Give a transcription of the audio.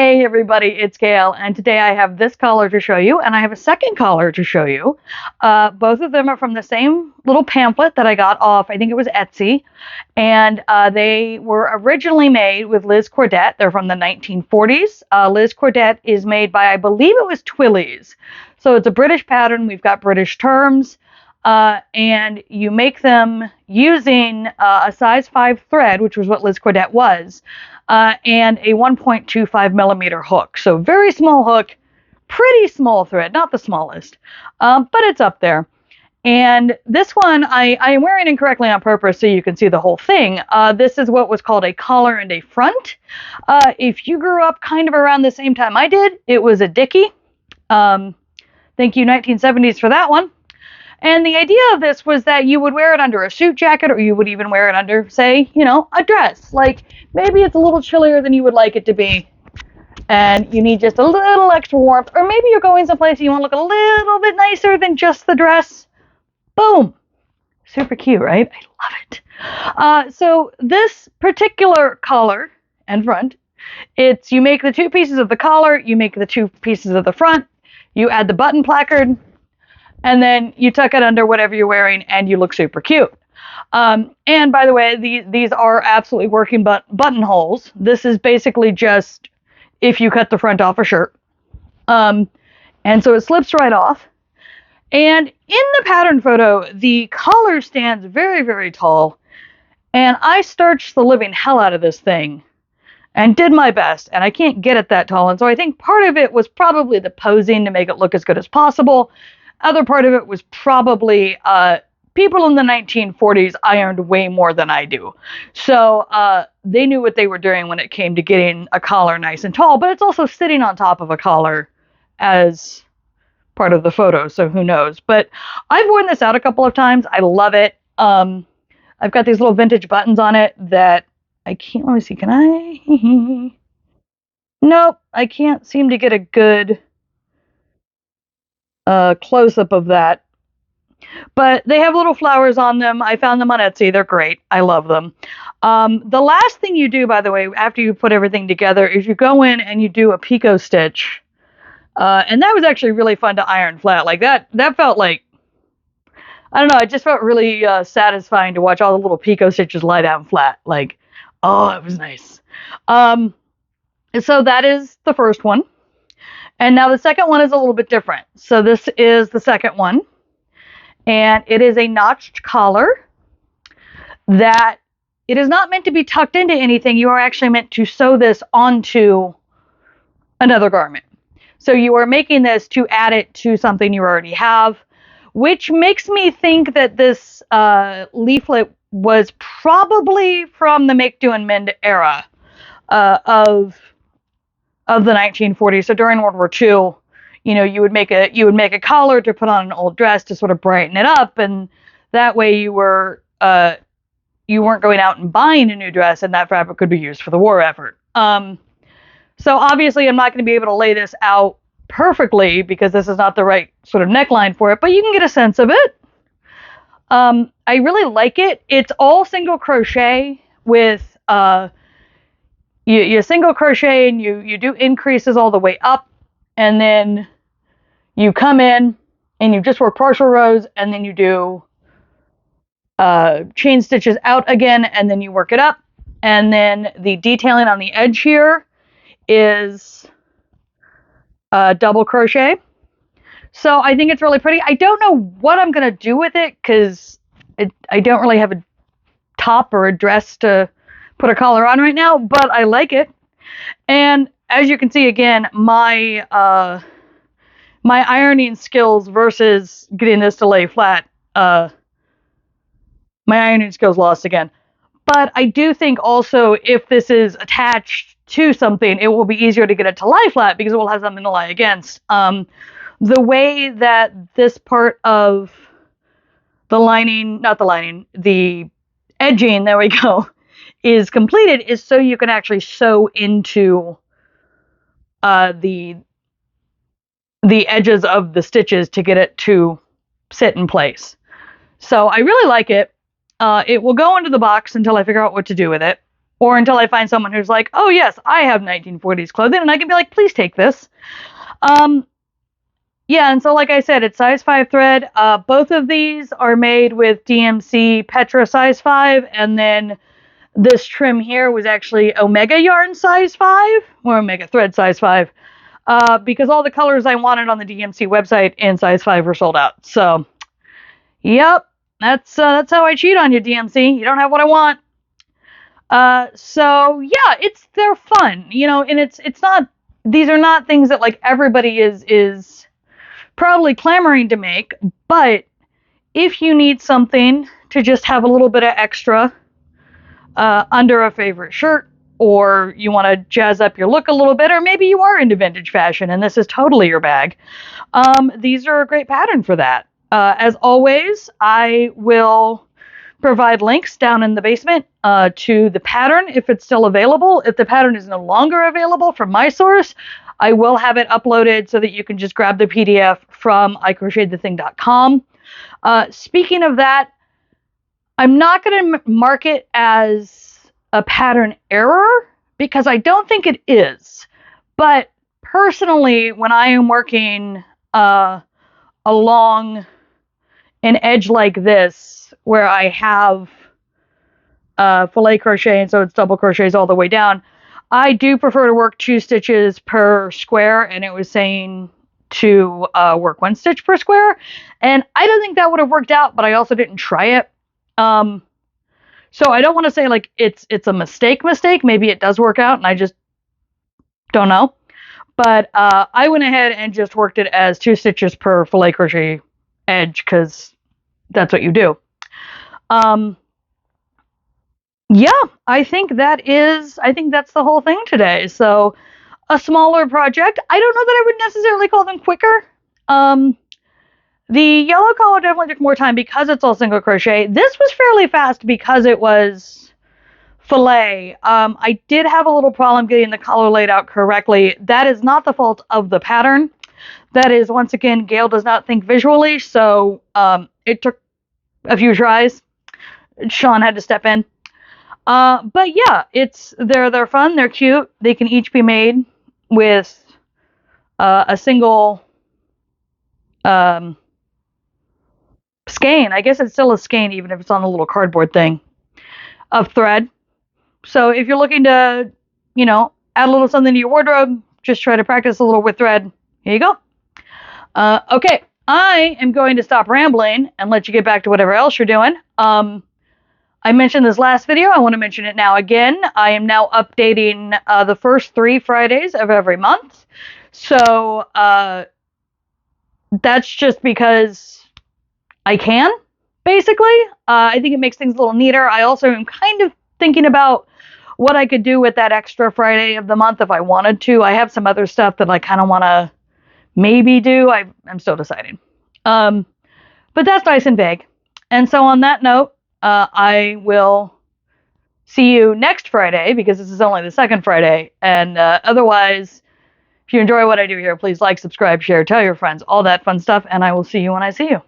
Hey everybody, it's Gail, and today I have this collar to show you, and I have a second collar to show you. Both of them are from the same little pamphlet that I got off, I think it was Etsy, and they were originally made with Liz Cordette. They're from the 1940s. Liz Cordette is made by, I believe it was Twillies. So it's a British pattern, we've got British terms, and you make them using a size 5 thread, which was what Liz Cordette was, and a 1.25 millimeter hook. So very small hook, pretty small thread, not the smallest, but it's up there. And this one I am wearing incorrectly on purpose so you can see the whole thing. This is what was called a collar and a front. If you grew up kind of around the same time I did, it was a dickie. Thank you 1970s for that one. And the idea of this was that you would wear it under a suit jacket, or you would even wear it under, say, a dress. Like, maybe it's a little chillier than you would like it to be, and you need just a little extra warmth. Or maybe you're going someplace and you want to look a little bit nicer than just the dress. Boom. Super cute, right? I love it. So this particular collar and front, you make the two pieces of the collar, you make the two pieces of the front, you add the button placard, and then you tuck it under whatever you're wearing, and you look super cute. And by the way, these are absolutely working buttonholes. This is basically just if you cut the front off a shirt. And so it slips right off. And in the pattern photo, the collar stands very, very tall. And I starched the living hell out of this thing and did my best. And I can't get it that tall. And so I think part of it was probably the posing to make it look as good as possible. Other part of it was probably people in the 1940s ironed way more than I do. So they knew what they were doing when it came to getting a collar nice and tall, but it's also sitting on top of a collar as part of the photo, so who knows. But I've worn this out a couple of times. I love it. I've got these little vintage buttons on it that I can't, let me see, can I? Nope, I can't seem to get a good close-up of that. But they have little flowers on them. I found them on Etsy. They're great. I love them. The last thing you do, by the way, after you put everything together, is you go in and you do a picot stitch. And that was actually really fun to iron flat. Like that felt like, I don't know, it just felt really satisfying to watch all the little picot stitches lie down flat. Like, oh, it was nice. So that is the first one. And now the second one is a little bit different. So this is the second one. And it is a notched collar that it is not meant to be tucked into anything. You are actually meant to sew this onto another garment. So you are making this to add it to something you already have, which makes me think that this leaflet was probably from the make, do, and mend era of the 1940s. So during World War II, you would make a collar to put on an old dress to sort of brighten it up, and that way you weren't going out and buying a new dress, and that fabric could be used for the war effort. So obviously I'm not going to be able to lay this out perfectly because this is not the right sort of neckline for it, but you can get a sense of it. I really like it. It's all single crochet with you single crochet, and you do increases all the way up, and then you come in and you just work partial rows, and then you do chain stitches out again, and then you work it up, and then the detailing on the edge here is double crochet. So I think it's really pretty. I don't know what I'm going to do with it because I don't really have a top or a dress to put a collar on right now, but I like it. And as you can see, again, my ironing skills versus getting this to lay flat, my ironing skills lost again. But I do think also if this is attached to something, it will be easier to get it to lie flat because it will have something to lie against. The way that this part of the the edging, there we go, is completed is so you can actually sew into the edges of the stitches to get it to sit in place. So I really like it. It will go into the box until I figure out what to do with it. or until I find someone who's like, oh yes, I have 1940s clothing, and I can be like, please take this. Yeah, and so like I said, it's size 5 thread. Both of these are made with DMC Petra size 5, and then this trim here was actually Omega yarn size 5, or Omega thread size 5, because all the colors I wanted on the DMC website in size 5 were sold out. So, yep, that's how I cheat on you, DMC. You don't have what I want. So yeah, they're fun, and it's not, these are not things that like everybody is probably clamoring to make, but if you need something to just have a little bit of extra under a favorite shirt, or you want to jazz up your look a little bit, or maybe you are into vintage fashion and this is totally your bag, these are a great pattern for that. As always, I will provide links down in the basement to the pattern if it's still available. If the pattern is no longer available from my source, I will have it uploaded so that you can just grab the PDF from icrochetedthething.com. Speaking of that, I'm not going to mark it as a pattern error because I don't think it is. But personally, when I am working along an edge like this, where I have filet crochet, and so it's double crochets all the way down, I do prefer to work 2 stitches per square, and it was saying to work 1 stitch per square, and I don't think that would have worked out, but I also didn't try it. So I don't want to say like it's a mistake. Maybe it does work out, and I just don't know. But I went ahead and just worked it as 2 stitches per filet crochet edge because that's what you do. Yeah, I think that's the whole thing today. So a smaller project. I don't know that I would necessarily call them quicker. The yellow collar definitely took more time because it's all single crochet. This was fairly fast because it was filet. I did have a little problem getting the collar laid out correctly. That is not the fault of the pattern. That is, once again, Gail does not think visually, so it took a few tries. Sean had to step in. But yeah, they're fun, they're cute. They can each be made with a single skein. I guess it's still a skein even if it's on a little cardboard thing of thread. So if you're looking to, add a little something to your wardrobe, just try to practice a little with thread. Here you go. Okay, I am going to stop rambling and let you get back to whatever else you're doing. I mentioned this last video. I want to mention it now again. I am now updating the first 3 Fridays of every month. So that's just because I can, basically. I think it makes things a little neater. I also am kind of thinking about what I could do with that extra Friday of the month if I wanted to. I have some other stuff that I kind of want to maybe do. I'm still deciding. But that's nice and vague. And so on that note, I will see you next Friday because this is only the second Friday. And otherwise, if you enjoy what I do here, please like, subscribe, share, tell your friends, all that fun stuff. And I will see you when I see you.